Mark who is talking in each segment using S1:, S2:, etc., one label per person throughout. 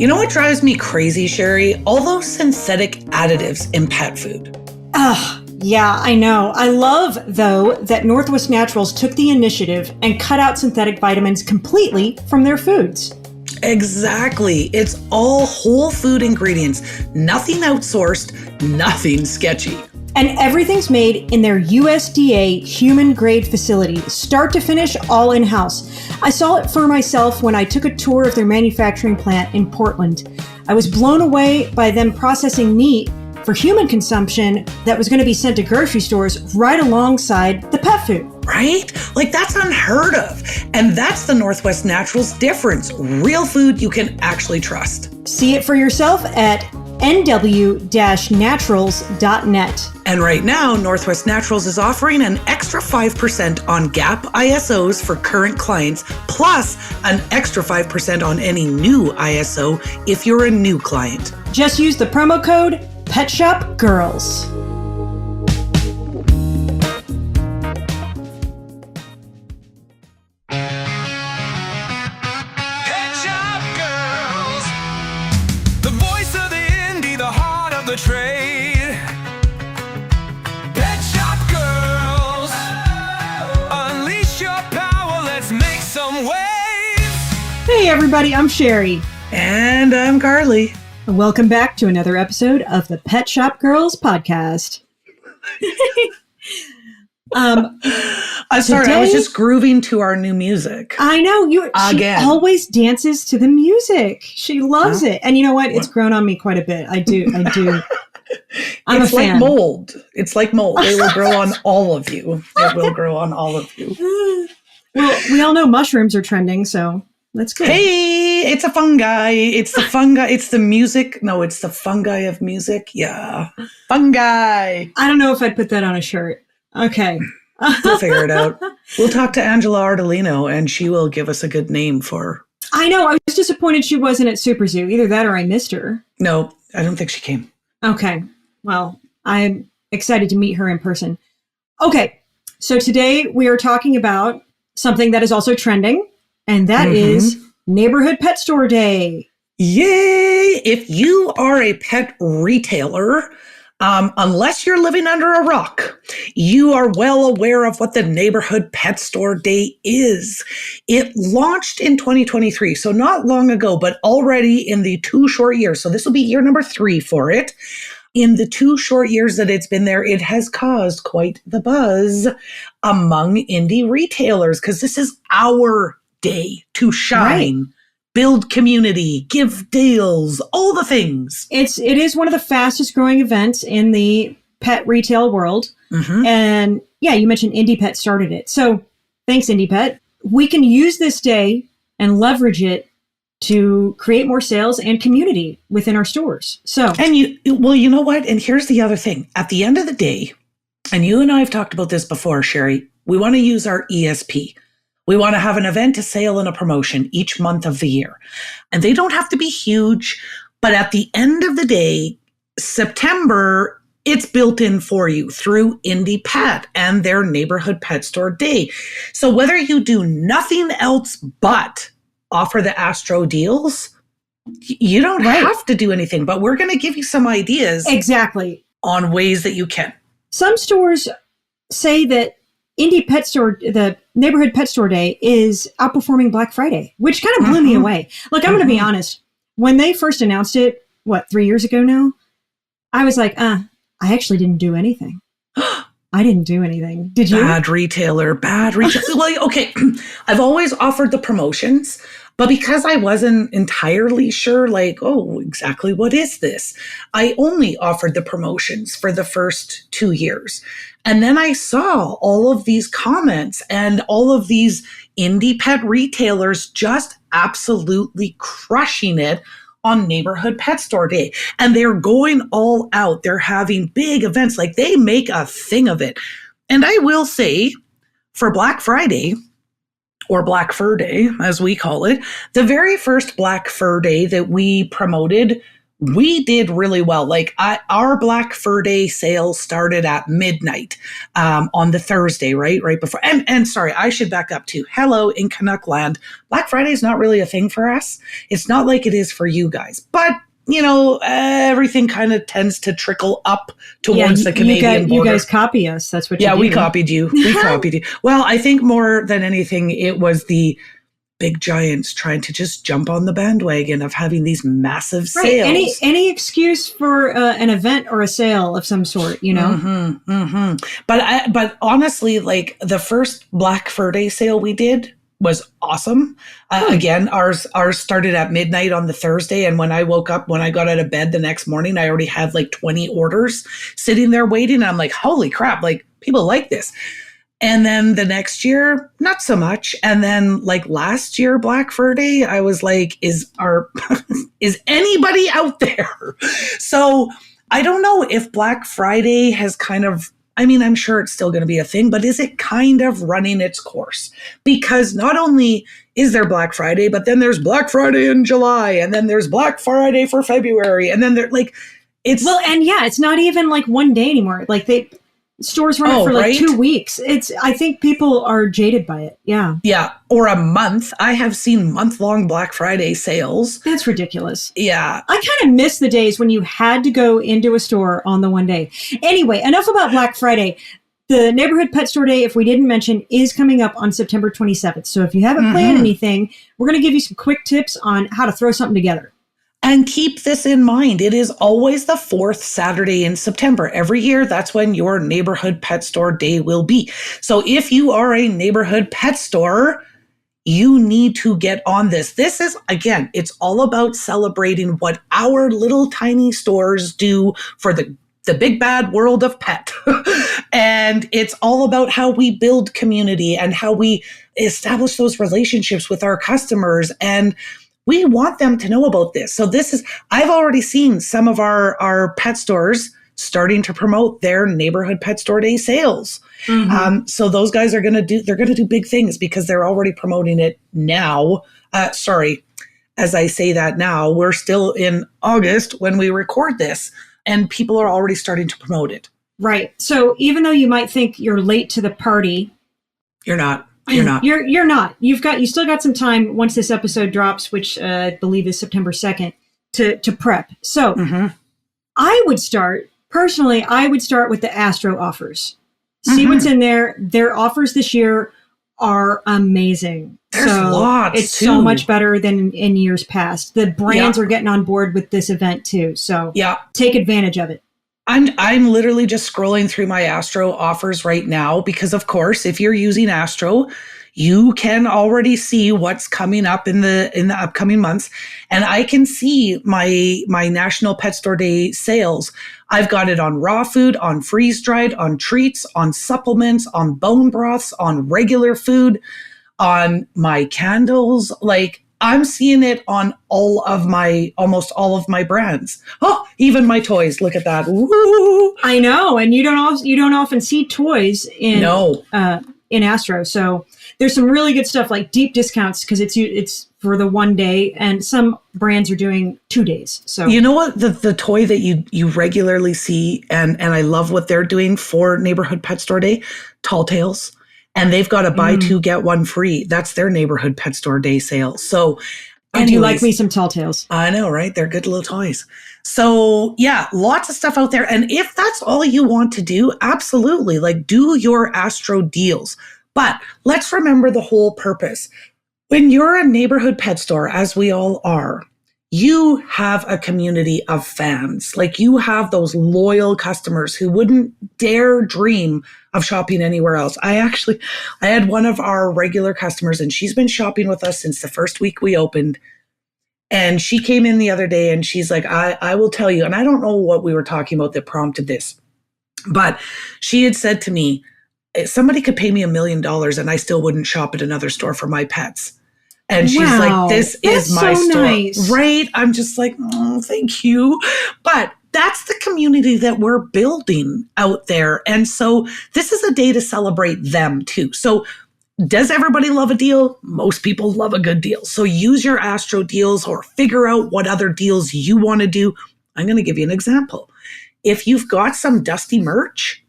S1: You know what drives me crazy, Sherry? All those synthetic additives in pet food.
S2: Yeah, I know. I love, though, that Northwest Naturals took the initiative and cut out synthetic vitamins completely from their foods.
S1: Exactly. It's all whole food ingredients. Nothing outsourced, nothing sketchy.
S2: And everything's made in their USDA human-grade facility, start to finish, all in-house. I saw it for myself when I took a tour of their manufacturing plant in Portland. I was blown away by them processing meat for human consumption that was going to be sent to grocery stores right alongside the pet food.
S1: Right? Like, that's unheard of. And that's the Northwest Naturals difference. Real food you can actually trust.
S2: See it for yourself at nw-naturals.net.
S1: And right now, Northwest Naturals is offering an extra 5% on GAP ISOs for current clients, plus an extra 5% on any new ISO if you're a new client.
S2: Just use the promo code PetShopGirls.
S3: The trade. Pet Shop Girls, unleash your power, let's make some waves.
S2: Hey everybody, I'm Sherry.
S1: And I'm Carly.
S2: Welcome back to another episode of the Pet Shop Girls podcast.
S1: I'm sorry, I was just grooving to our new music.
S2: I know, she always dances to the music. She loves it. And you know what? It's grown on me quite a bit. I do. I'm a fan.
S1: Like mold. It's like mold. It will grow on all of you. It will grow on all of you.
S2: Well, we all know mushrooms are trending, so let's go.
S1: Hey, it's a fungi. It's the fungi. It's the music. No, it's the fungi of music. Yeah. Fungi.
S2: I don't know if I'd put that on a shirt. Okay.
S1: We'll figure it out. We'll talk to Angela Ardolino and she will give us a good name for.
S2: I know. I was disappointed she wasn't at Super Zoo. Either that or I missed her.
S1: No, I don't think she came.
S2: Okay. Well, I'm excited to meet her in person. Okay. So today we are talking about something that is also trending, and that is Neighborhood Pet Store Day.
S1: Yay! If you are a pet retailer, unless you're living under a rock, you are well aware of what the Neighborhood Pet Store Day is. It launched in 2023, so not long ago, but already in the 2 short years. So this will be year number 3 for it. In the 2 short years that it's been there, it has caused quite the buzz among indie retailers because this is our day to shine. Right. Build community, give deals, all the things.
S2: It is one of the fastest growing events in the pet retail world. And yeah, you mentioned Indie Pet started it. So thanks, Indie Pet. We can use this day and leverage it to create more sales and community within our stores. So,
S1: and you know what? And here's the other thing. At the end of the day, and you and I have talked about this before, Sherry, we want to use our ESP. We want to have an event, a sale, and a promotion each month of the year. And they don't have to be huge, but at the end of the day, September, it's built in for you through Indie Pet and their Neighborhood Pet Store Day. So whether you do nothing else but offer the Astro deals, you don't have to do anything, but we're going to give you some ideas.
S2: Exactly.
S1: On ways that you can.
S2: Some stores say that Indie Pet Store, the Neighborhood Pet Store Day, is outperforming Black Friday, which kind of blew me away. Look, I'm going to be honest. When they first announced it, 3 years ago now, I was like, I actually didn't do anything. I didn't do anything. Did you?
S1: Bad retailer. Well, okay. I've always offered the promotions, but because I wasn't entirely sure, exactly what is this? I only offered the promotions for the first 2 years. And then I saw all of these comments and all of these indie pet retailers just absolutely crushing it on Neighborhood Pet Store Day. And they're going all out. They're having big events. They make a thing of it. And I will say, for Black Friday, or Black Fur Day, as we call it, the very first Black Fur Day that we promoted we did really well. Like our Black Fur Day sale started at midnight on the Thursday, right before. And sorry, I should back up too. Hello, in Canuck land, Black Friday is not really a thing for us. It's not like it is for you guys, but everything kind of tends to trickle up towards the Canadian border.
S2: You guys copy us. That's what you do.
S1: Yeah, we copied you. We copied you. Well, I think more than anything, it was the big giants trying to just jump on the bandwagon of having these massive sales.
S2: Any excuse for an event or a sale of some sort,
S1: But honestly, like the first Black Fur Day sale we did was awesome. Again, ours started at midnight on the Thursday. And when I woke up, when I got out of bed the next morning, I already had like 20 orders sitting there waiting. And I'm like, holy crap, like people like this. And then the next year, not so much. And then like last year, Black Fur Day, I was like, is anybody out there? So I don't know if Black Friday has kind of, I'm sure it's still going to be a thing, but is it kind of running its course? Because not only is there Black Friday, but then there's Black Friday in July, and then there's Black Friday for February. And then it's
S2: not even like one day anymore. Like stores run it for like 2 weeks. I think people are jaded by it. Yeah.
S1: Yeah. Or a month. I have seen month-long Black Friday sales.
S2: That's ridiculous.
S1: Yeah.
S2: I kind of miss the days when you had to go into a store on the one day. Anyway, enough about Black Friday. The Neighborhood Pet Store Day, if we didn't mention, is coming up on September 27th. So if you haven't planned anything, we're going to give you some quick tips on how to throw something together.
S1: And keep this in mind. It is always the fourth Saturday in September. Every year, that's when your Neighborhood Pet Store Day will be. So if you are a neighborhood pet store, you need to get on this. This is, again, it's all about celebrating what our little tiny stores do for the big bad world of pet. And it's all about how we build community and how we establish those relationships with our customers. And we want them to know about this. So I've already seen some of our pet stores starting to promote their Neighborhood Pet Store Day sales. So those guys they're going to do big things because they're already promoting it now. As I say that now, we're still in August when we record this and people are already starting to promote it.
S2: Right. So even though you might think you're late to the party,
S1: you're not.
S2: You're not. You still got some time once this episode drops, which I believe is September 2nd, to prep. So I would start with the Astro offers. See what's in there. Their offers this year are amazing.
S1: There's lots.
S2: It's so much better than in years past. The brands are getting on board with this event too. So take advantage of it.
S1: I'm literally just scrolling through my Astro offers right now because, of course, if you're using Astro, you can already see what's coming up in the upcoming months. And I can see my National Pet Store Day sales. I've got it on raw food, on freeze-dried, on treats, on supplements, on bone broths, on regular food, on my candles. Like, I'm seeing it on almost all of my brands. Oh, even my toys. Look at that. Woo!
S2: I know. And you don't often see toys in Astro. So there's some really good stuff like deep discounts because it's for the one day and some brands are doing 2 days. So
S1: you know what? The toy that you regularly see and I love what they're doing for Neighborhood Pet Store Day, Tall Tales. And they've got a buy two, get one free. That's their Neighborhood Pet Store Day sale. So
S2: I do like me some Tall Tales.
S1: I know, right? They're good little toys. So yeah, lots of stuff out there. And if that's all you want to do, absolutely, like do your Astro deals. But let's remember the whole purpose. When you're a neighborhood pet store, as we all are, you have a community of fans. Like you have those loyal customers who wouldn't dare dream of shopping anywhere else. I had one of our regular customers and she's been shopping with us since the first week we opened. And she came in the other day and she's like, I will tell you, and I don't know what we were talking about that prompted this, but she had said to me, somebody could pay me $1 million and I still wouldn't shop at another store for my pets. And she's like, this is my store, nice. Right? I'm just like, oh, thank you. But that's the community that we're building out there. And so this is a day to celebrate them too. So Does everybody love a deal? Most people love a good deal. So use your Astro deals or figure out what other deals you want to do. I'm going to give you an example. If you've got some dusty merch,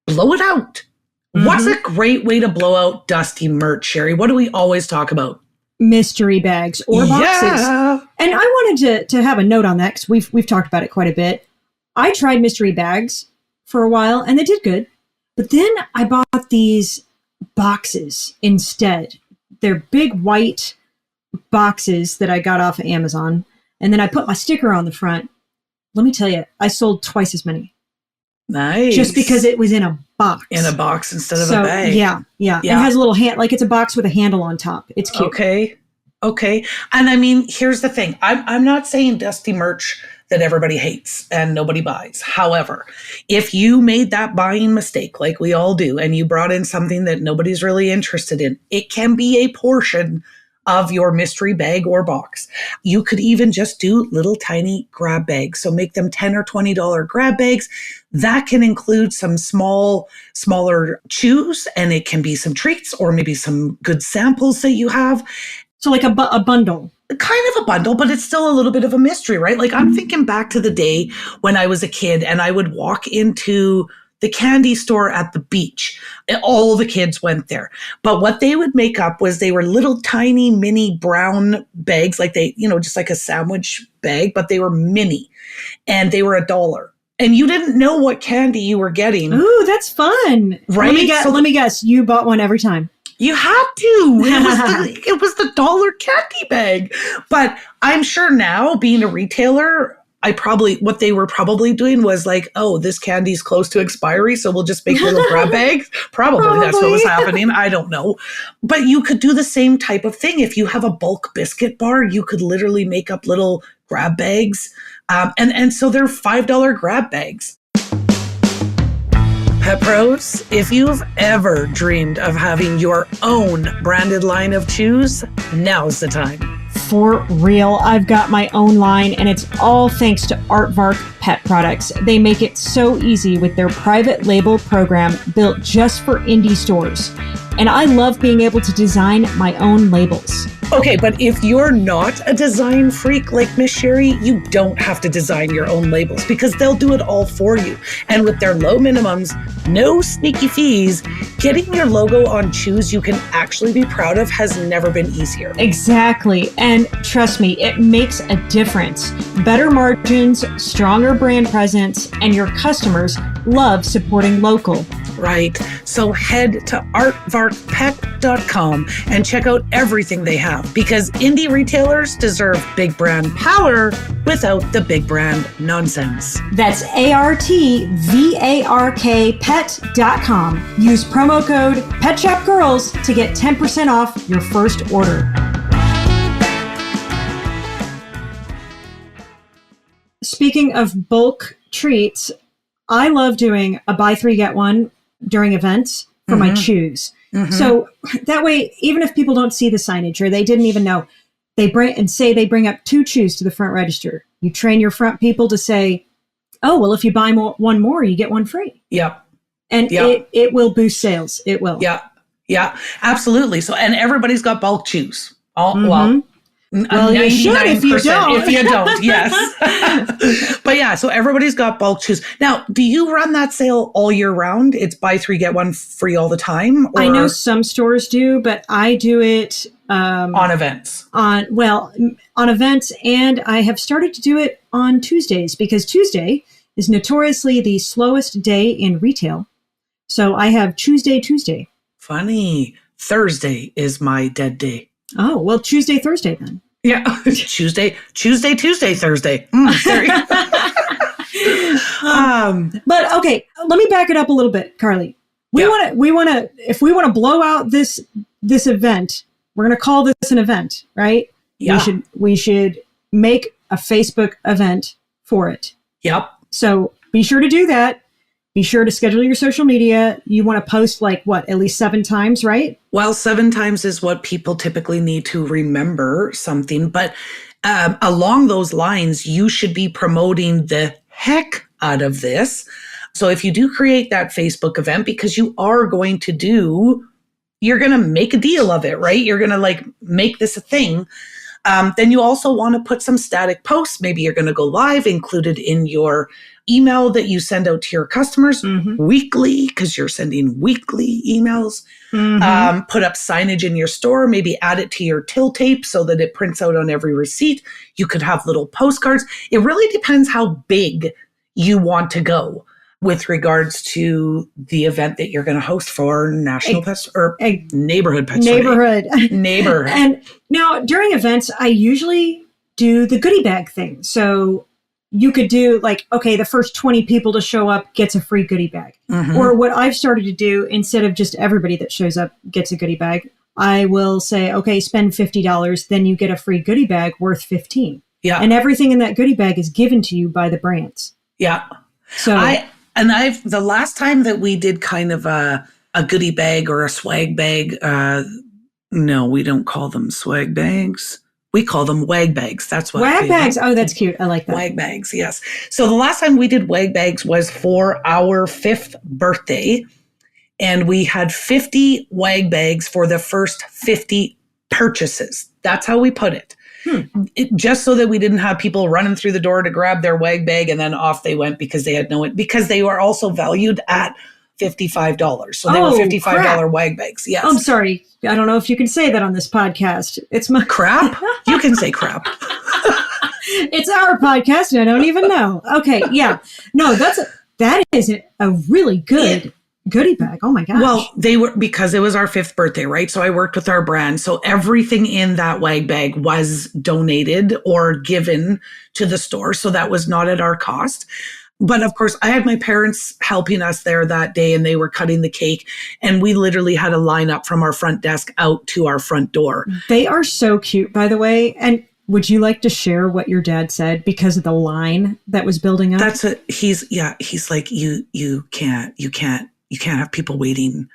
S1: blow it out. What's a great way to blow out dusty merch, Sherry? What do we always talk about?
S2: Mystery bags or boxes. And I wanted to have a note on that because we've talked about it quite a bit. I tried mystery bags for a while and they did good. But then I bought these boxes instead. They're big white boxes that I got off of Amazon. And then I put my sticker on the front. Let me tell you, I sold twice as many.
S1: Nice.
S2: Just because it was in a box.
S1: In a box instead of a bag.
S2: Yeah. It has a little like it's a box with a handle on top. It's cute.
S1: Okay. And I mean, here's the thing. I'm not saying dusty merch that everybody hates and nobody buys. However, if you made that buying mistake, like we all do, and you brought in something that nobody's really interested in, it can be a portion of your mystery bag or box. You could even just do little tiny grab bags. So make them $10 or $20 grab bags. That can include some smaller chews, and it can be some treats or maybe some good samples that you have.
S2: So like a bundle.
S1: Kind of a bundle, but it's still a little bit of a mystery, right? Like I'm thinking back to the day when I was a kid and I would walk into the candy store at the beach. All the kids went there. But what they would make up was they were little tiny mini brown bags, like they, just like a sandwich bag, but they were mini and they were $1. And you didn't know what candy you were getting.
S2: Ooh, that's fun.
S1: Right?
S2: Let me guess. You bought one every time.
S1: You had to. It was the dollar candy bag. But I'm sure now, being a retailer, what they were probably doing was like, oh, this candy's close to expiry, so we'll just make little grab bags. Probably that's what was happening. I don't know. But you could do the same type of thing. If you have a bulk biscuit bar, you could literally make up little grab bags. And so they're $5 grab bags. Pet Pros, if you've ever dreamed of having your own branded line of chews, now's the time.
S2: For real, I've got my own line, and it's all thanks to Aardvark Pet Products. They make it so easy with their private label program built just for indie stores. And I love being able to design my own labels.
S1: Okay, but if you're not a design freak like Miss Sherry, you don't have to design your own labels because they'll do it all for you. And with their low minimums, no sneaky fees, getting your logo on chews you can actually be proud of has never been easier.
S2: Exactly. And trust me, it makes a difference. Better margins, stronger brand presence, and your customers love supporting local.
S1: Right. So head to artvarkpet.com and check out everything they have because indie retailers deserve big brand power without the big brand nonsense.
S2: That's ARTVARK pet.com. Use promo code PetShopGirls to get 10% off your first order. Speaking of bulk treats, I love doing a buy three, get one during events for my chews. So that way, even if people don't see the signage or they didn't even know, they bring up 2 chews to the front register. You train your front people to say, oh, well, if you buy one more, you get one free.
S1: Yep.
S2: And it will boost sales. It will.
S1: Yeah, absolutely. So, and everybody's got bulk chews.
S2: Well, you should if you don't.
S1: If you don't, yes. But yeah, so everybody's got bulk chews. Now, do you run that sale all year round? It's buy 3, get 1 free all the time? Or?
S2: I know some stores do, but I do it
S1: on events.
S2: On events, and I have started to do it on Tuesdays because Tuesday is notoriously the slowest day in retail. So I have Tuesday.
S1: Funny. Thursday is my dead day.
S2: Oh, well, Tuesday, Thursday then.
S1: Yeah. Tuesday, Thursday.
S2: But okay, let me back it up a little bit, Carly. If we want to blow out this event, we're going to call this an event, right?
S1: Yeah.
S2: We should make a Facebook event for it.
S1: Yep.
S2: So be sure to do that. Be sure to schedule your social media. You want to post at least 7 times, right?
S1: Well, 7 times is what people typically need to remember something. But along those lines, you should be promoting the heck out of this. So if you do create that Facebook event, because you are going to do you're going to make a deal of it, right? You're going to like make this a thing. Then you also want to put some static posts. Maybe you're going to go live, included in your email that you send out to your customers weekly, because you're sending weekly emails. Put up signage in your store, maybe add it to your till tape so that it prints out on every receipt. You could have little postcards. It really depends how big you want to go with regards to the event that you're going to host for National Pets or Neighborhood Pets. Neighborhood.
S2: And now during events, I usually do the goodie bag thing. So you could do like, okay, the first 20 people to show up gets a free goodie bag. Or what I've started to do, instead of just everybody that shows up gets a goodie bag, I will say, okay, spend $50, then you get a free goodie bag worth $15.
S1: Yeah.
S2: And everything in that goodie bag is given to you by the brands.
S1: Yeah.
S2: So
S1: the last time that we did kind of a goodie bag or a swag bag, no, we don't call them swag bags. We call them wag bags. That's what
S2: wag bags. Oh, that's cute. I like that.
S1: Wag bags. Yes. So the last time we did wag bags was for our 5th birthday, and we had 50 wag bags for the first 50 purchases. That's how we put it. Just so that we didn't have people running through the door to grab their wag bag and then off they went because they had because they were also valued at $55. So they were $55 wag bags. Yes.
S2: I'm sorry. I don't know if you can say that on this podcast. It's my
S1: crap. You can say crap.
S2: It's our podcast and I don't even know. Okay. Yeah. No, that is a really good goodie bag. Oh my gosh.
S1: Well, they were, because it was our 5th birthday, right? So I worked with our brand. So everything in that wag bag was donated or given to the store. So that was not at our cost. But of course, I had my parents helping us there that day, and they were cutting the cake. And we literally had a line up from our front desk out to our front door.
S2: They are so cute, by the way. And would you like to share what your dad said because of the line that was building up?
S1: He's like, you can't have people waiting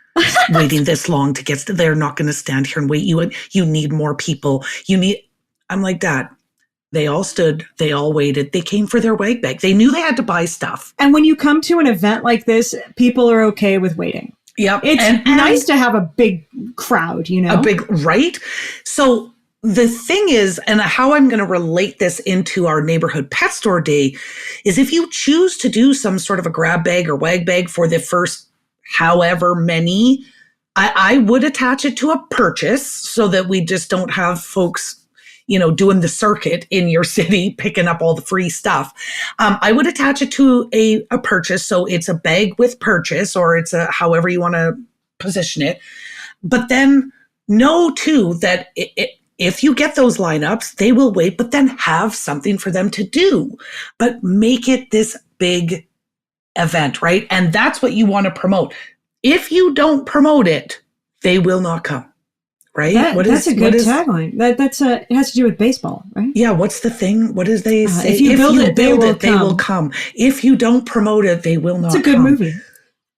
S1: this long to get to, they're not going to stand here and wait. You need more people. I'm like, Dad, they all stood, they all waited. They came for their wag bag. They knew they had to buy stuff.
S2: And when you come to an event like this, people are okay with waiting.
S1: Yep.
S2: It's nice to have a big crowd,
S1: right? So the thing is, and how I'm going to relate this into our neighborhood pet store day is if you choose to do some sort of a grab bag or wag bag for the first however many, I would attach it to a purchase so that we just don't have folks, doing the circuit in your city, picking up all the free stuff. I would attach it to a purchase. So it's a bag with purchase, or it's however you want to position it. But then know too that if you get those lineups, they will wait, but then have something for them to do. But make it this big event, right? And that's what you want to promote. If you don't promote it, they will not come, right?
S2: That's a good tagline. It has to do with baseball, right?
S1: Yeah. What's the thing? What does they say?
S2: If you build it, they will
S1: come. If you don't promote it, they will not come.
S2: It's a good movie.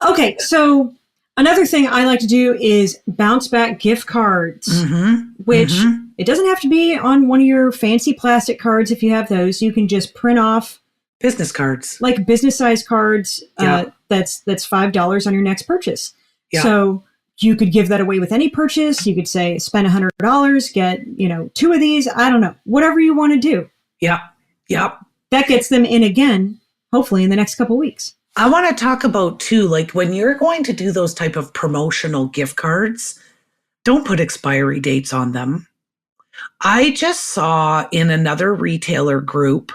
S2: Okay. So another thing I like to do is bounce back gift cards, which it doesn't have to be on one of your fancy plastic cards. If you have those, you can just print off
S1: business cards,
S2: like business size cards. That's $5 on your next purchase. Yeah. So you could give that away with any purchase. You could say, spend $100, get, 2 of these. I don't know, whatever you want to do.
S1: Yeah. Yep.
S2: That gets them in again, hopefully in the next couple of weeks.
S1: I want to talk about too, like when you're going to do those type of promotional gift cards, don't put expiry dates on them. I just saw in another retailer group,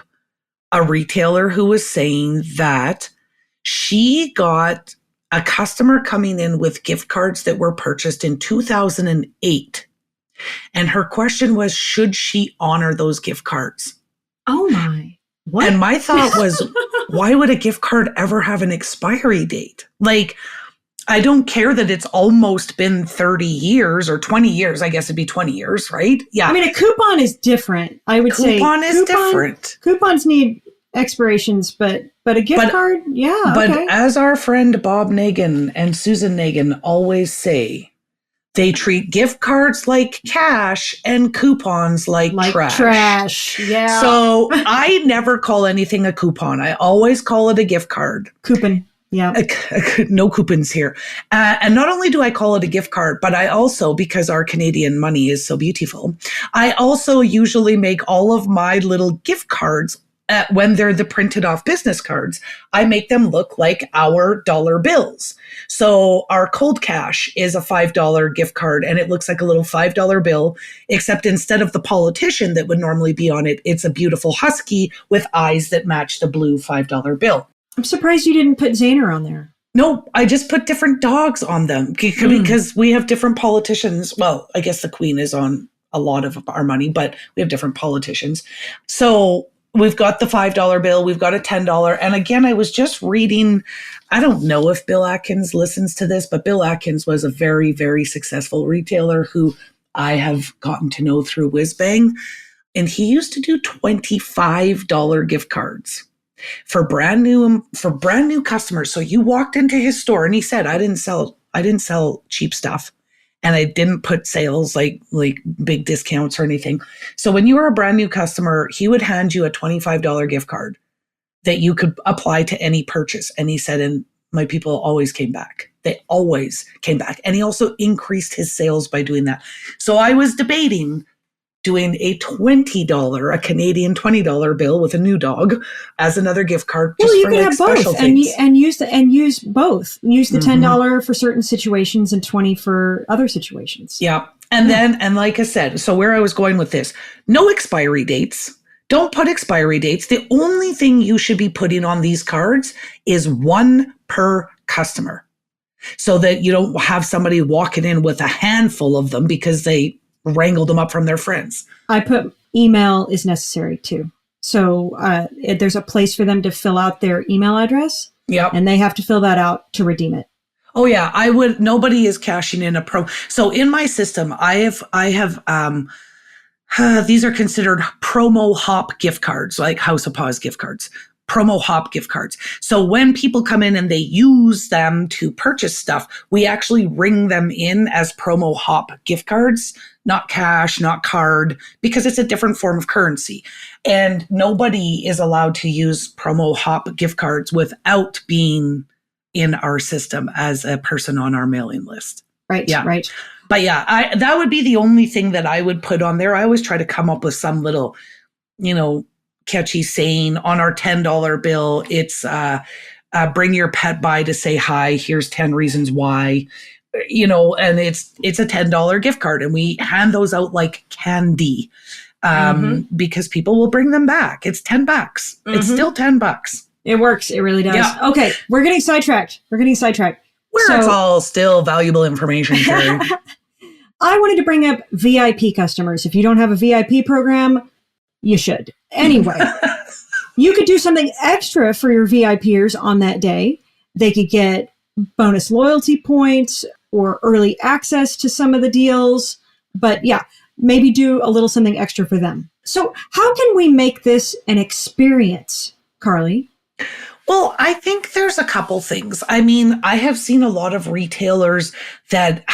S1: a retailer who was saying that she got a customer coming in with gift cards that were purchased in 2008. And her question was, should she honor those gift cards?
S2: Oh my. What?
S1: And my thought was, why would a gift card ever have an expiry date? Like, I don't care that it's almost been 30 years or 20 years. I guess it'd be 20 years, right? Yeah.
S2: I mean, a coupon is different. I would say
S1: coupon is different.
S2: Coupons need expirations, but a gift card, yeah.
S1: But as our friend Bob Nagin and Susan Nagin always say, they treat gift cards like cash and coupons like trash.
S2: Yeah.
S1: So I never call anything a coupon. I always call it a gift card.
S2: Coupon. Yeah.
S1: No coupons here. And not only do I call it a gift card, but I also, because our Canadian money is so beautiful, I also usually make all of my little gift cards when they're the printed off business cards, I make them look like our dollar bills. So our cold cash is a $5 gift card and it looks like a little $5 bill, except instead of the politician that would normally be on it, it's a beautiful husky with eyes that match the blue $5 bill.
S2: I'm surprised you didn't put Zaner on there.
S1: No, I just put different dogs on them because we have different politicians. Well, I guess the Queen is on a lot of our money, but we have different politicians. So we've got the $5 bill, we've got a $10. And again, I was just reading, I don't know if Bill Atkins listens to this, but Bill Atkins was a very, very successful retailer who I have gotten to know through Whizbang. And he used to do $25 gift cards for brand new customers. So you walked into his store and he said, I didn't sell cheap stuff. And I didn't put sales like big discounts or anything. So when you were a brand new customer, he would hand you a $25 gift card that you could apply to any purchase. And he said, and my people always came back. They always came back. And he also increased his sales by doing that. So I was debating doing a $20, a Canadian $20 bill with a new dog as another gift card.
S2: Well, you can have both and use both. Use the $10 for certain situations and $20 for other situations.
S1: Yeah. And like I said, so where I was going with this, no expiry dates. Don't put expiry dates. The only thing you should be putting on these cards is one per customer so that you don't have somebody walking in with a handful of them because they wrangled them up from their friends.
S2: I put email is necessary too. So there's a place for them to fill out their email address.
S1: Yep.
S2: And they have to fill that out to redeem it.
S1: Oh yeah. Nobody is cashing in so in my system, I have these are considered promo hop gift cards, like House of Paws gift cards. Promo hop gift cards. So when people come in and they use them to purchase stuff, we actually ring them in as promo hop gift cards, not cash, not card, because it's a different form of currency. And nobody is allowed to use promo hop gift cards without being in our system as a person on our mailing list.
S2: Right. Yeah. Right.
S1: But yeah, that would be the only thing that I would put on there. I always try to come up with some little, catchy saying. On our $10 bill. It's bring your pet by to say hi. Here's 10 reasons why, and it's a $10 gift card and we hand those out like candy because people will bring them back. It's $10. It's still $10.
S2: It works. It really does. Yeah. Okay. We're getting sidetracked.
S1: It's all still valuable information, Carrie.
S2: I wanted to bring up VIP customers. If you don't have a VIP program, you should. Anyway, you could do something extra for your VIPers on that day. They could get bonus loyalty points or early access to some of the deals. But yeah, maybe do a little something extra for them. So how can we make this an experience, Carly?
S1: Well, I think there's a couple things. I mean, I have seen a lot of retailers that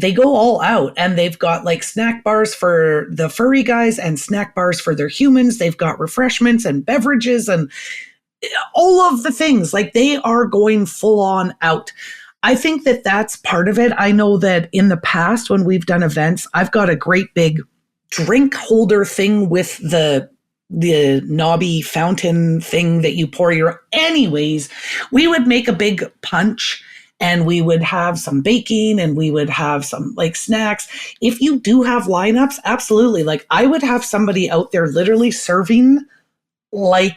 S1: they go all out and they've got like snack bars for the furry guys and snack bars for their humans. They've got refreshments and beverages and all of the things. Like they are going full on out. I think that that's part of it. I know that in the past when we've done events, I've got a great big drink holder thing with the knobby fountain thing that you pour anyways, we would make a big punch and we would have some baking and we would have some like snacks. If you do have lineups, absolutely. Like I would have somebody out there literally serving like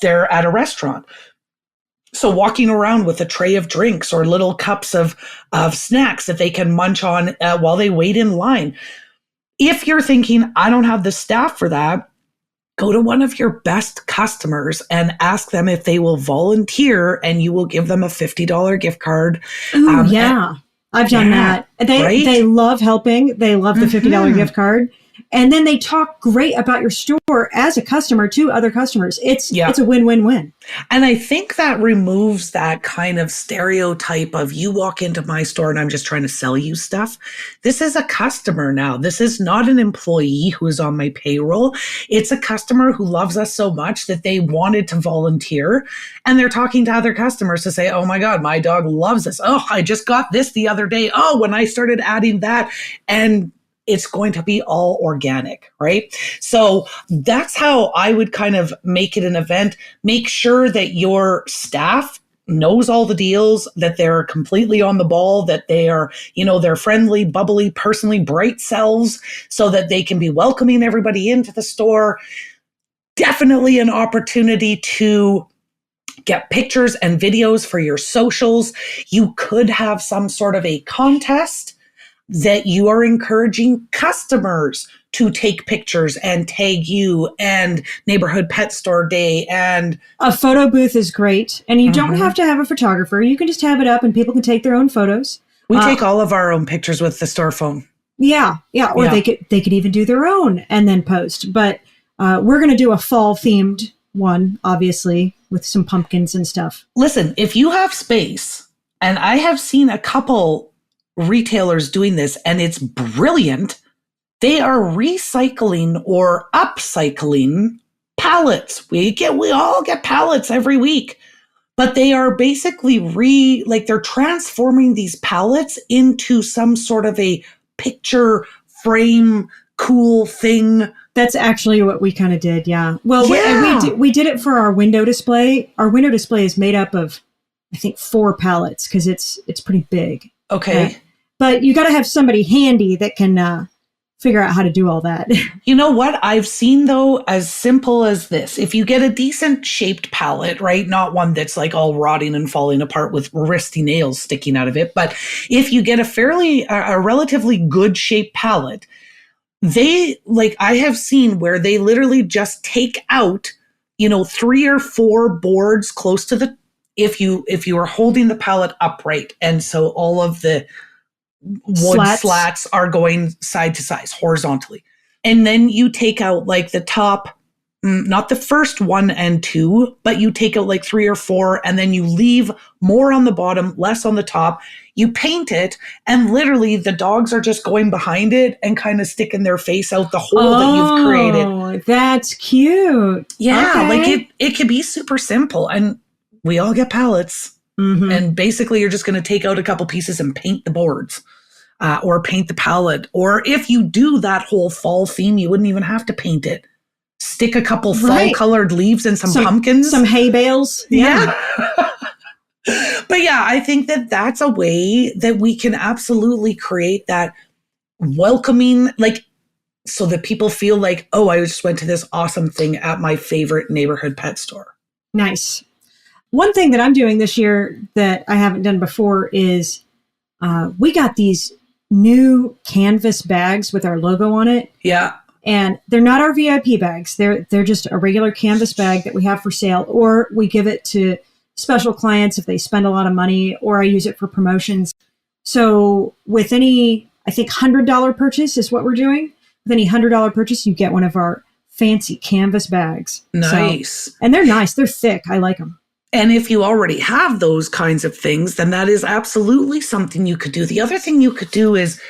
S1: they're at a restaurant. So walking around with a tray of drinks or little cups of snacks that they can munch on while they wait in line. If you're thinking, I don't have the staff for that, go to one of your best customers and ask them if they will volunteer and you will give them a $50 gift card.
S2: Ooh, yeah. I've done that. They love helping. They love the $50 gift card. And then they talk great about your store as a customer to other customers. It's a win-win-win.
S1: And I think that removes that kind of stereotype of you walk into my store and I'm just trying to sell you stuff. This is a customer now. This is not an employee who is on my payroll. It's a customer who loves us so much that they wanted to volunteer. And they're talking to other customers to say, oh my God, my dog loves this. Oh, I just got this the other day. Oh, when I started adding that. And it's going to be all organic, right? So that's how I would kind of make it an event. Make sure that your staff knows all the deals, that they're completely on the ball, that they are, they're friendly, bubbly, personally bright selves, so that they can be welcoming everybody into the store. Definitely an opportunity to get pictures and videos for your socials. You could have some sort of a contest that you are encouraging customers to take pictures and tag you, and Neighborhood Pet Store Day. And
S2: a photo booth is great. And you don't have to have a photographer. You can just have it up and people can take their own photos.
S1: We take all of our own pictures with the store phone.
S2: Yeah. Or they could even do their own and then post. But we're going to do a fall themed one, obviously, with some pumpkins and stuff.
S1: Listen, if you have space, and I have seen a couple retailers doing this, and it's brilliant. They are recycling or upcycling pallets. We all get pallets every week, but they are basically they're transforming these pallets into some sort of a picture frame, cool thing.
S2: That's actually what we kind of did. Yeah. Well, we did it for our window display. Our window display is made up of, I think, 4 pallets because it's pretty big.
S1: Okay.
S2: But you got to have somebody handy that can figure out how to do all that.
S1: You know what I've seen, though, as simple as this. If you get a decent shaped pallet, right? Not one that's like all rotting and falling apart with rusty nails sticking out of it. But if you get a relatively good shaped pallet, I have seen where they literally just take out, 3 or 4 boards close to the, if you are holding the pallet upright. And so all of the wood slats are going side to side horizontally. And then you take out like the top, not the first 1 and 2, but you take out like 3 or 4, and then you leave more on the bottom, less on the top. You paint it, and literally the dogs are just going behind it and kind of sticking their face out the hole that you've created.
S2: Oh, that's cute.
S1: Yeah, okay. It could be super simple, and we all get pallets. Mm-hmm. And basically you're just going to take out a couple pieces and paint the boards. Or paint the pallet. Or if you do that whole fall theme, you wouldn't even have to paint it. Stick a couple fall-colored leaves and some pumpkins.
S2: Some hay bales.
S1: Yeah. But yeah, I think that that's a way that we can absolutely create that welcoming, so that people feel like, oh, I just went to this awesome thing at my favorite neighborhood pet store.
S2: Nice. One thing that I'm doing this year that I haven't done before is we got these new canvas bags with our logo on it.
S1: Yeah.
S2: And they're not our VIP bags. They're just a regular canvas bag that we have for sale, or we give it to special clients if they spend a lot of money, or I use it for promotions. So with any, I think $100 purchase is what we're doing. With any $100 purchase, you get one of our fancy canvas bags.
S1: Nice.
S2: And they're nice. They're thick. I like them.
S1: And if you already have those kinds of things, then that is absolutely something you could do. The other thing you could do is,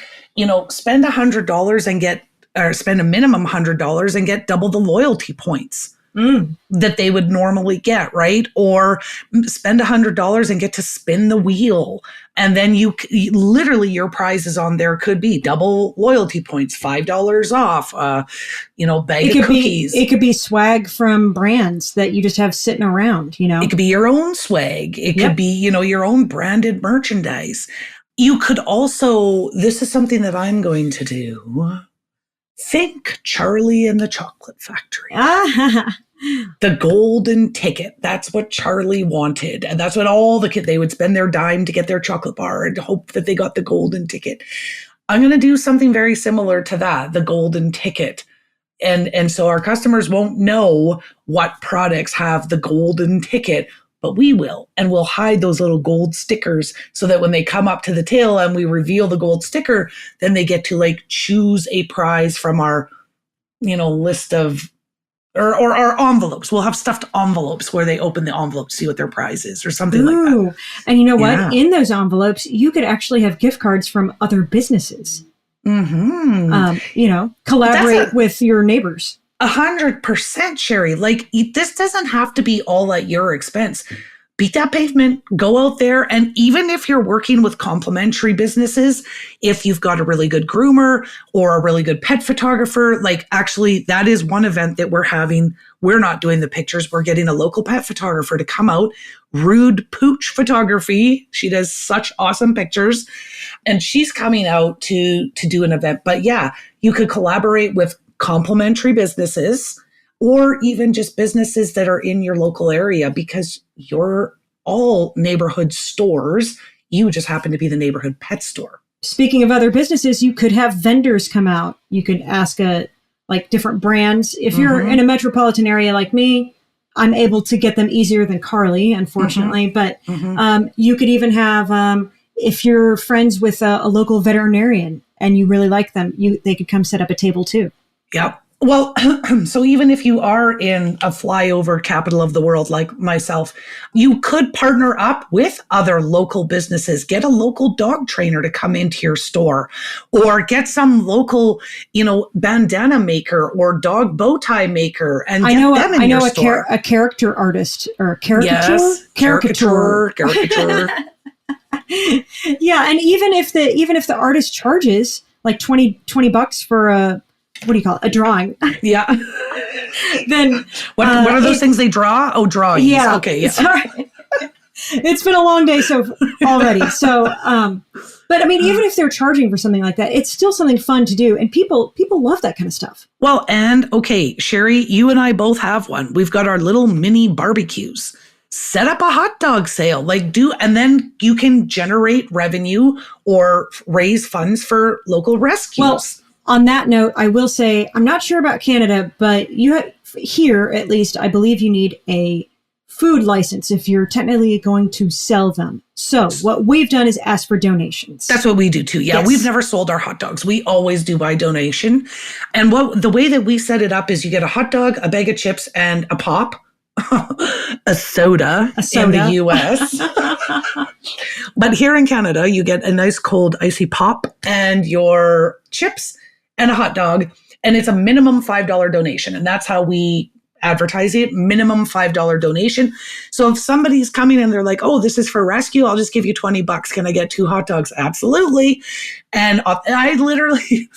S1: spend $100 or spend a minimum $100 and get double the loyalty points that they would normally get, right? Or spend $100 and get to spin the wheel. And then you literally, your prizes on there could be double loyalty points, $5 off, bag of cookies.
S2: It could be swag from brands that you just have sitting around,
S1: It could be your own swag. It could be, your own branded merchandise. You could also, this is something that I'm going to do. Think Charlie and the Chocolate Factory. The golden ticket. That's what Charlie wanted. And that's what all the kids, they would spend their dime to get their chocolate bar and hope that they got the golden ticket. I'm going to do something very similar to that, the golden ticket. And so our customers won't know what products have the golden ticket, but we will. And we'll hide those little gold stickers so that when they come up to the till and we reveal the gold sticker, then they get to choose a prize from our list of, or envelopes. We'll have stuffed envelopes where they open the envelope to see what their prize is or something like that.
S2: And you know what?
S1: Yeah.
S2: In those envelopes, you could actually have gift cards from other businesses. Collaborate with your neighbors.
S1: 100%, Sherry. Like, this doesn't have to be all at your expense. Beat that pavement, go out there. And even if you're working with complementary businesses, if you've got a really good groomer or a really good pet photographer, like, actually, that is one event that we're having. We're not doing the pictures. We're getting a local pet photographer to come out. Rude Pooch Photography. She does such awesome pictures. And she's coming out to do an event. But yeah, you could collaborate with complementary businesses, or even just businesses that are in your local area, because you're all neighborhood stores. You just happen to be the neighborhood pet store.
S2: Speaking of other businesses, you could have vendors come out. You could ask different brands. If you're in a metropolitan area like me, I'm able to get them easier than Carly, unfortunately. But you could even have, if you're friends with a local veterinarian and you really like them, they could come set up a table too.
S1: Yep. Well, so even if you are in a flyover capital of the world like myself, you could partner up with other local businesses. Get a local dog trainer to come into your store, or get some local, bandana maker or dog bow tie maker, and get them in your store.
S2: a character artist or caricature.
S1: Yes, caricature.
S2: Yeah, and even if the artist charges like $20 for a drawing.
S1: Yeah.
S2: Then
S1: what are those things they draw? Oh, drawings.
S2: Yeah.
S1: Okay. Yeah.
S2: Sorry. It's been a long day already. So, but I mean, even if they're charging for something like that, it's still something fun to do, and people love that kind of stuff.
S1: Well, and okay, Sherry, you and I both have one. We've got our little mini barbecues. Set up a hot dog sale, and then you can generate revenue or raise funds for local rescues.
S2: Well, on that note, I will say, I'm not sure about Canada, but here, at least, I believe you need a food license if you're technically going to sell them. So what we've done is ask for donations.
S1: That's what we do too. Yeah, yes. We've never sold our hot dogs. We always do by donation. And the way that we set it up is you get a hot dog, a bag of chips, and a pop. a soda in the US. But here in Canada, you get a nice cold icy pop and your chips and a hot dog, and it's a minimum $5 donation. And that's how we advertise it, minimum $5 donation. So if somebody's coming and they're like, oh, this is for rescue, I'll just give you $20. Can I get 2 hot dogs? Absolutely. And I literally,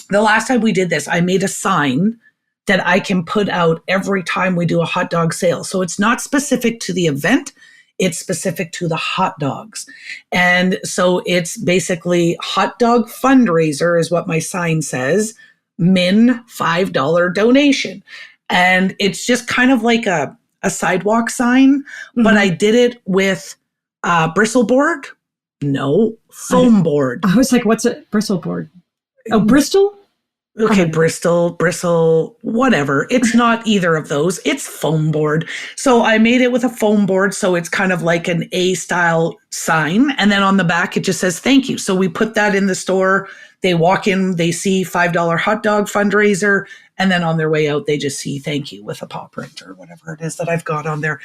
S1: the last time we did this, I made a sign that I can put out every time we do a hot dog sale. So it's not specific to the event. It's specific to the hot dogs. And so it's basically hot dog fundraiser is what my sign says, min $5 donation. And it's just kind of like a sidewalk sign, but I did it with bristle board. No, foam board.
S2: I was like, what's a bristle board? Oh, Bristol?
S1: Okay, bristle, whatever. It's not either of those. It's foam board. So I made it with a foam board. So it's kind of like an A-style sign. And then on the back, it just says, thank you. So we put that in the store. They walk in, they see $5 hot dog fundraiser. And then on their way out, they just see thank you with a paw print or whatever it is that I've got on there.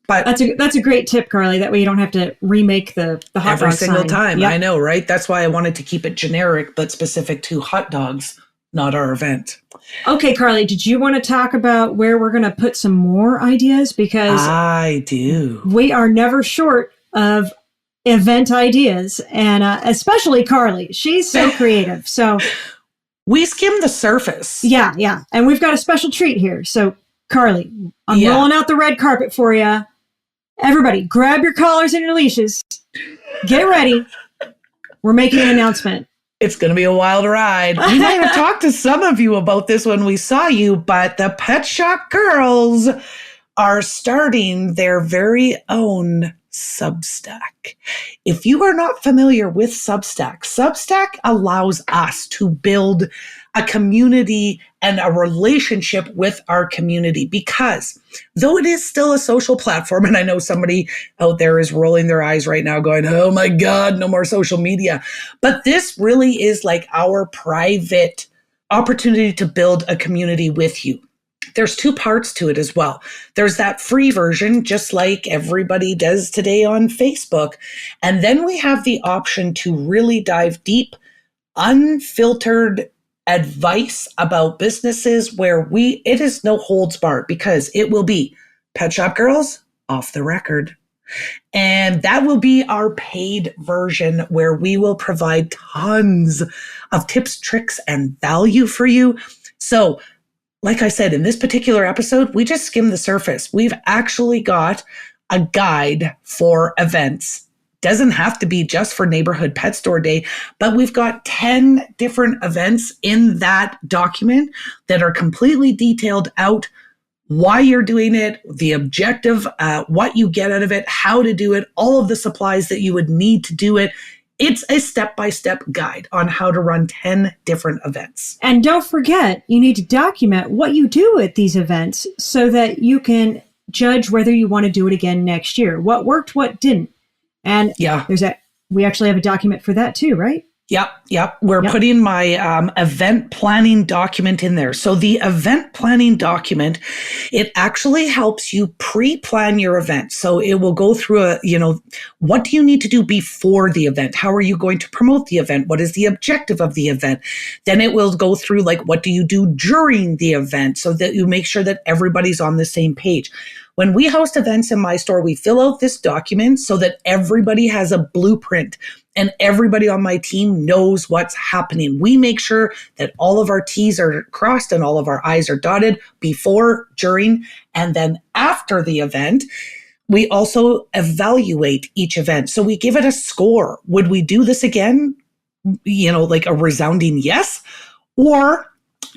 S1: But
S2: that's a great tip, Carly. That way you don't have to remake the hot dog
S1: every single
S2: sign.
S1: time.
S2: Yep.
S1: I know, right? That's why I wanted to keep it generic, but specific to hot dogs. Not our event.
S2: Okay, Carly, did you want to talk about where we're going to put some more ideas? Because
S1: I do.
S2: We are never short of event ideas, and especially Carly. She's so creative. So
S1: we skimmed the surface.
S2: Yeah. And we've got a special treat here. So Carly, I'm rolling out the red carpet for you. Everybody, grab your collars and your leashes. Get ready. We're making an announcement.
S1: It's going to be a wild ride. We might have talked to some of you about this when we saw you, but the Pet Shop Girls are starting their very own Substack. If you are not familiar with Substack allows us to build a community and a relationship with our community, because though it is still a social platform, and I know somebody out there is rolling their eyes right now going, oh my God, no more social media. But this really is like our private opportunity to build a community with you. There's two parts to it as well. There's that free version, just like everybody does today on Facebook. And then we have the option to really dive deep, unfiltered advice about businesses where it is no holds barred, because it will be Pet Shop Girls off the record. And that will be our paid version, where we will provide tons of tips, tricks, and value for you. So, like I said, in this particular episode, we just skimmed the surface. We've actually got a guide for events. Doesn't have to be just for Neighborhood Pet Store Day, but we've got 10 different events in that document that are completely detailed out, why you're doing it, the objective, what you get out of it, how to do it, all of the supplies that you would need to do it. It's a step-by-step guide on how to run 10 different events.
S2: And don't forget, you need to document what you do at these events so that you can judge whether you want to do it again next year. What worked, what didn't. And we actually have a document for that too, right?
S1: Yep. We're putting my event planning document in there. So the event planning document, it actually helps you pre-plan your event. So it will go through what do you need to do before the event? How are you going to promote the event? What is the objective of the event? Then it will go through what do you do during the event, so that you make sure that everybody's on the same page. When we host events in my store, we fill out this document so that everybody has a blueprint and everybody on my team knows what's happening. We make sure that all of our T's are crossed and all of our I's are dotted before, during, and then after the event. We also evaluate each event. So we give it a score. Would we do this again? Like a resounding yes? Or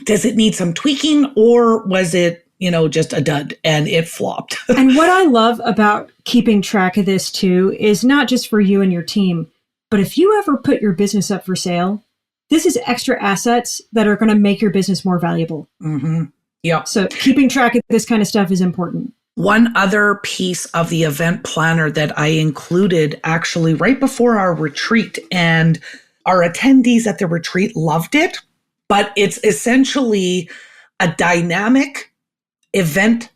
S1: does it need some tweaking? Or was it just a dud and it flopped?
S2: And what I love about keeping track of this too is not just for you and your team, but if you ever put your business up for sale, this is extra assets that are going to make your business more valuable.
S1: Mm-hmm. Yeah.
S2: So keeping track of this kind of stuff is important.
S1: One other piece of the event planner that I included actually right before our retreat, and our attendees at the retreat loved it, but it's essentially a dynamic event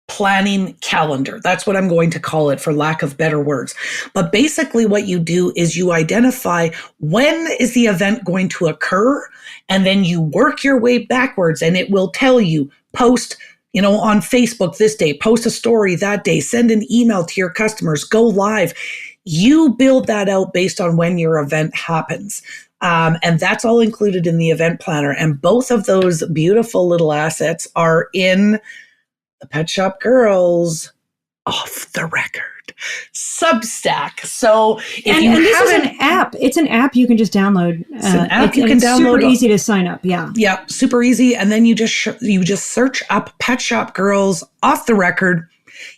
S1: planning calendar. That's what I'm going to call it, for lack of better words. But basically what you do is you identify when is the event going to occur, and then you work your way backwards, and it will tell you post, on Facebook this day, post a story that day, send an email to your customers, go live. You build that out based on when your event happens. And that's all included in the event planner. And both of those beautiful little assets are in the Pet Shop Girls Off the Record Substack. So
S2: this is an app. It's an app you can just download.
S1: It's an app you can download.
S2: Super easy to sign up. Yeah.
S1: Yeah, super easy. And then you just search up Pet Shop Girls Off the Record.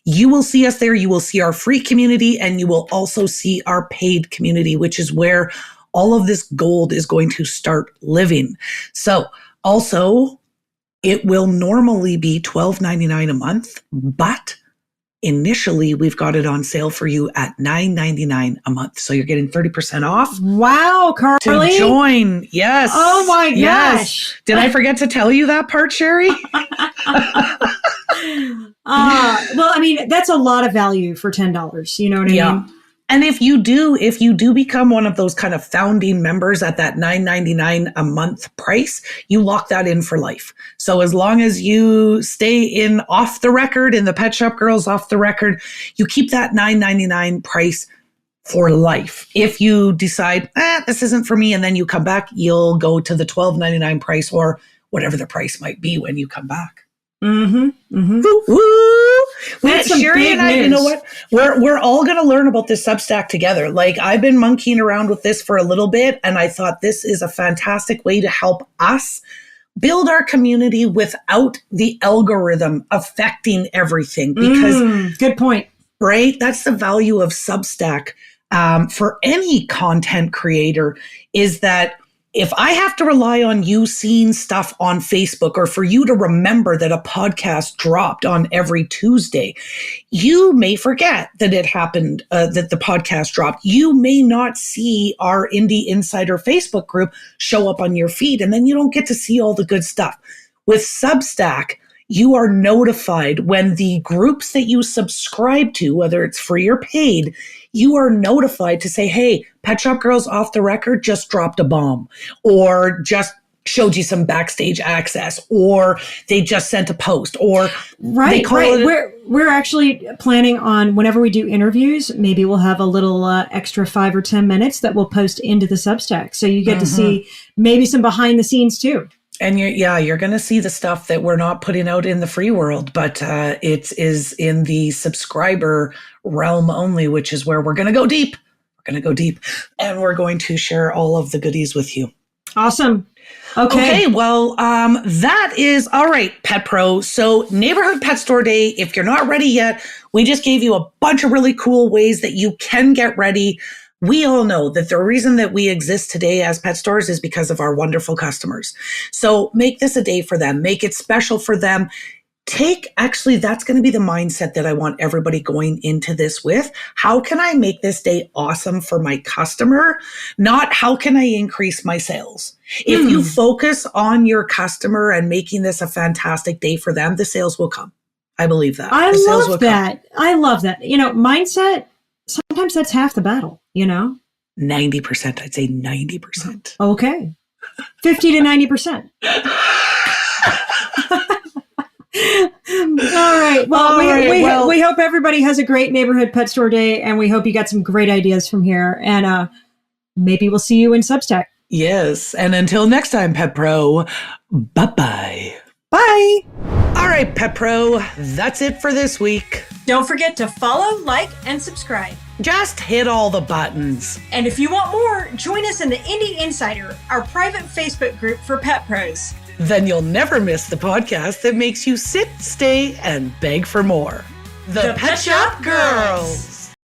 S1: You will see us there. You will see our free community, and you will also see our paid community, which is where all of this gold is going to start living. So also, it will normally be $12.99 a month, but initially we've got it on sale for you at $9.99 a month. So you're getting 30% off.
S2: Wow, Carly.
S1: To join. Yes.
S2: Oh my gosh.
S1: Yes. Did I forget to tell you that part, Sherry?
S2: Well, that's a lot of value for $10. You know what I mean?
S1: And if you do become one of those kind of founding members at that $9.99 a month price, you lock that in for life. So as long as you stay in Off the Record, in the Pet Shop Girls Off the Record, you keep that $9.99 price for life. If you decide, this isn't for me, and then you come back, you'll go to the $12.99 price, or whatever the price might be when you come back.
S2: Mm-hmm. Mm-hmm.
S1: Woo, woo.
S2: That's some
S1: Sherry
S2: big
S1: and I,
S2: news.
S1: you know what? We're all going to learn about this Substack together. Like, I've been monkeying around with this for a little bit, and I thought this is a fantastic way to help us build our community without the algorithm affecting everything. Because
S2: good point.
S1: Right? That's the value of Substack for any content creator, is that If I have to rely on you seeing stuff on Facebook or for you to remember that a podcast dropped on every Tuesday, you may forget that it happened, that the podcast dropped. You may not see our Indie Insider Facebook group show up on your feed, and then you don't get to see all the good stuff. With Substack, you are notified when the groups that you subscribe to, whether it's free or paid, you are notified to say, hey, Pet Shop Girls Off the Record just dropped a bomb, or just showed you some backstage access, or they just sent a post, or
S2: right. We're actually planning on, whenever we do interviews, maybe we'll have a little extra 5 or 10 minutes that we'll post into the Substack. So you get to see maybe some behind the scenes too.
S1: And you're going to see the stuff that we're not putting out in the free world, but it is in the subscriber realm only, which is where we're going to go deep. We're going to go deep, and we're going to share all of the goodies with you.
S2: Awesome. Okay.
S1: Well, that is all right, Pet Pro. So Neighborhood Pet Store Day, if you're not ready yet, we just gave you a bunch of really cool ways that you can get ready. We all know that the reason that we exist today as pet stores is because of our wonderful customers. So make this a day for them. Make it special for them. That's going to be the mindset that I want everybody going into this with. How can I make this day awesome for my customer? Not how can I increase my sales? If you focus on your customer and making this a fantastic day for them, the sales will come. I believe that.
S2: I love that. I love that. Mindset, sometimes that's half the battle,
S1: 90%. I'd say 90%.
S2: Okay. 50 to 90%. All right. Well, we hope everybody has a great Neighborhood Pet Store Day, and we hope you got some great ideas from here. And maybe we'll see you in Substack.
S1: Yes. And until next time, Pet Pro, bye-bye.
S2: Bye.
S1: All right, Pet Pro, that's it for this week.
S2: Don't forget to follow, like, and subscribe.
S1: Just hit all the buttons.
S2: And if you want more, join us in the Indie Insider, our private Facebook group for pet pros.
S1: Then you'll never miss the podcast that makes you sit, stay, and beg for more. The Pet Shop Girls.